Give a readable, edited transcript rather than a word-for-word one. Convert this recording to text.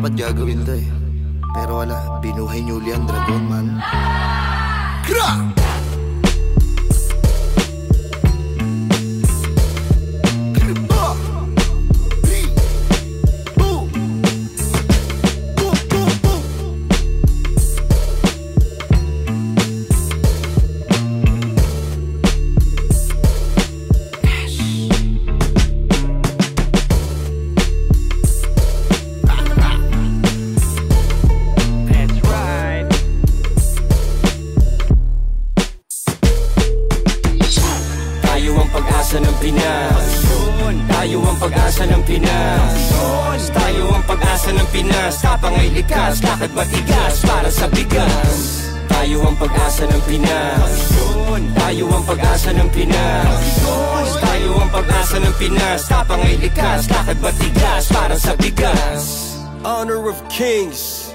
dapat gagawin to eh. Pero wala, binuhay ni Julian Dragon man. Kra! Pag-asa ng Pinas. Tayo ang pag-asa ng Pinas. Tayo ang pag-asa ng Pinas. Tapang ay likas, lakad matigas para sa bigas. Tayo ang pag-asa ng Pinas. Tayo ang pag-asa ng Pinas. Tayo ang pag-asa ng Pinas. Tapang ay likas, lakad matigas para sa bigas. Honor of Kings.